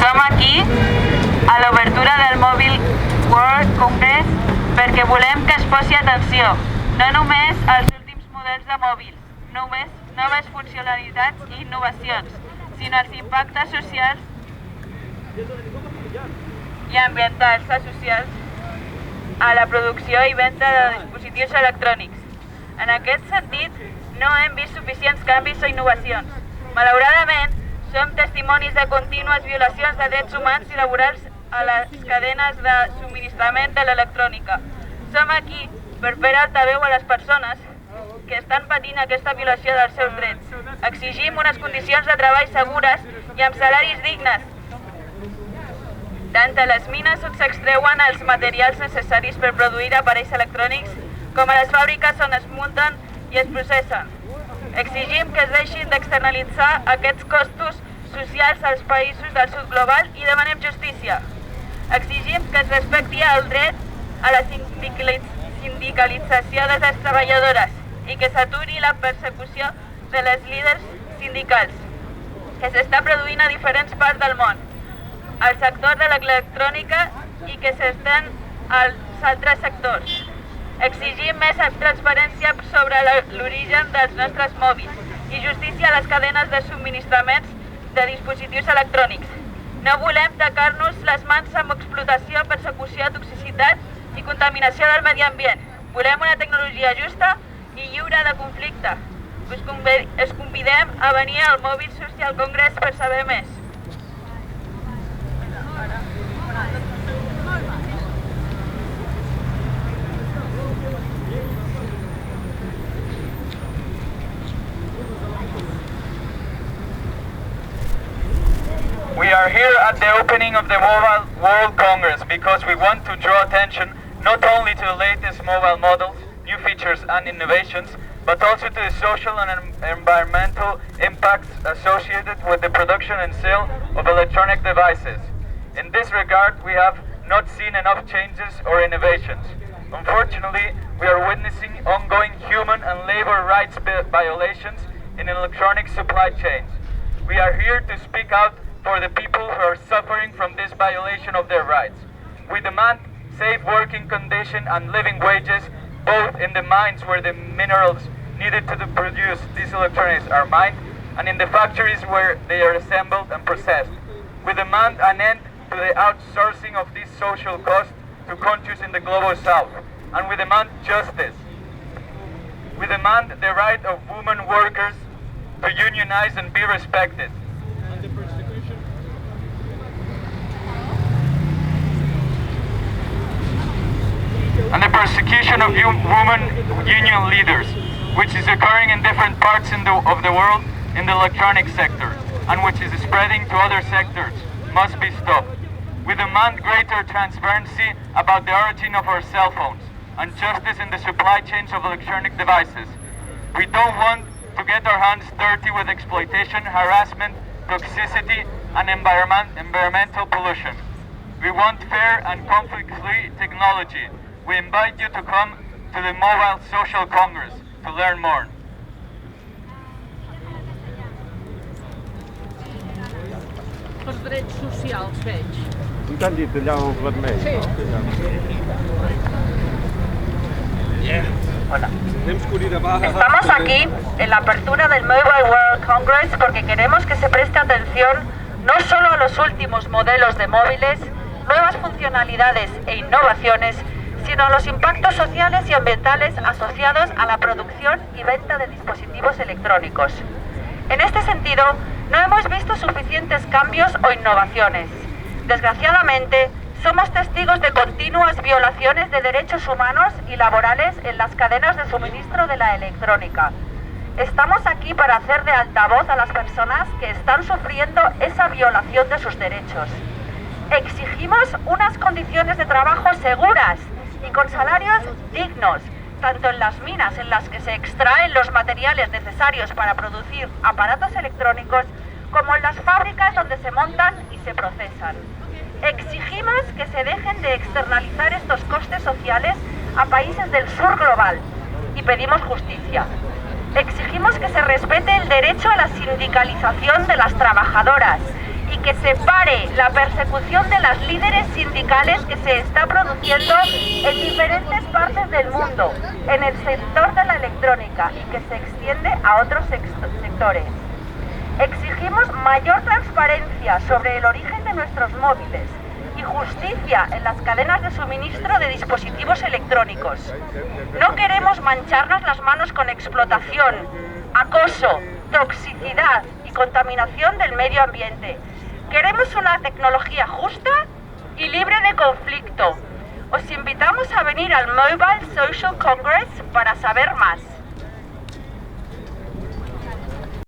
Som aquí a l'obertura del Mobile World Congress perquè volem que es posi atenció no només als últims models de mòbils, noves funcionalitats i innovacions, sinó als impactes socials i ambientals associats a la producció i venda de dispositius electrònics. En aquest sentit, no hem vist suficients canvis o innovacions. Malauradament, som testimonis de contínues violacions de drets humans i laborals a les cadenes de subministrament de l'electrònica. Som aquí per fer altaveu a les persones que estan patint aquesta violació dels seus drets. Exigim unes condicions de treball segures i amb salaris dignes. Tant a les mines on s'extreuen els materials necessaris per produir aparells electrònics com a les fàbriques on es munten i es processen. Exigim que es deixin d'externalitzar aquests costos socials als països del sud global i demanem justícia. Exigim que es respecti el dret a la sindicalització de les treballadores i que s'aturi la persecució de les líders sindicals que s'està produint a diferents parts del món, al sector de l'electrònica i que s'estén als altres sectors. Exigim més transparència sobre l'origen dels nostres mòbils i justícia a les cadenes de subministraments de dispositius electrònics. No volem tacar-nos les mans amb explotació, persecució, toxicitat i contaminació del medi ambient. Volem una tecnologia justa i lliure de conflicte. Us convidem a venir al Mobile Social Congress per saber més. We are here at the opening of the Mobile World Congress because we want to draw attention not only to the latest mobile models, new features and innovations, but also to the social and environmental impacts associated with the production and sale of electronic devices. In this regard, we have not seen enough changes or innovations. Unfortunately, we are witnessing ongoing human and labor rights violations in electronic supply chains. We are here to speak out for the people who are suffering from this violation of their rights. We demand safe working conditions and living wages, both in the mines where the minerals needed to produce these electronics are mined, and in the factories where they are assembled and processed. We demand an end to the outsourcing of these social costs to countries in the global south, and we demand justice. We demand the right of women workers to unionize and be respected. And the persecution of women union leaders, which is occurring in different parts of the world in the electronic sector, and which is spreading to other sectors, must be stopped. We demand greater transparency about the origin of our cell phones, and justice in the supply chains of electronic devices. We don't want to get our hands dirty with exploitation, harassment, toxicity, and environmental pollution. We want fair and conflict-free technology. We invite you to come to the Mobile Social Congress to learn more. Els drets socials, veig. I t'han dit allà el vermell, sí. No? Yeah. Hola. Estamos aquí en la apertura del Mobile World Congress porque queremos que se preste atención no solo a los últimos modelos de móviles, nuevas funcionalidades e innovaciones, sino a los impactos sociales y ambientales asociados a la producción y venta de dispositivos electrónicos. En este sentido, no hemos visto suficientes cambios o innovaciones. Desgraciadamente, somos testigos de continuas violaciones de derechos humanos y laborales en las cadenas de suministro de la electrónica. Estamos aquí para hacer de altavoz a las personas que están sufriendo esa violación de sus derechos. Exigimos unas condiciones de trabajo seguras y con salarios dignos, tanto en las minas en las que se extraen los materiales necesarios para producir aparatos electrónicos, como en las fábricas donde se montan y se procesan. Exigimos que se dejen de externalizar estos costes sociales a países del sur global y pedimos justicia. Exigimos que se respete el derecho a la sindicalización de las trabajadoras y que se pare la persecución de las líderes sindicales que se está produciendo en diferentes partes del mundo, en el sector de la electrónica y que se extiende a otros sectores. Exigimos mayor transparencia sobre el origen de nuestros móviles y justicia en las cadenas de suministro de dispositivos electrónicos. No queremos mancharnos las manos con explotación, acoso, toxicidad y contaminación del medio ambiente. Queremos una tecnología justa y libre de conflicto. Os invitamos a venir al Mobile Social Congress para saber más.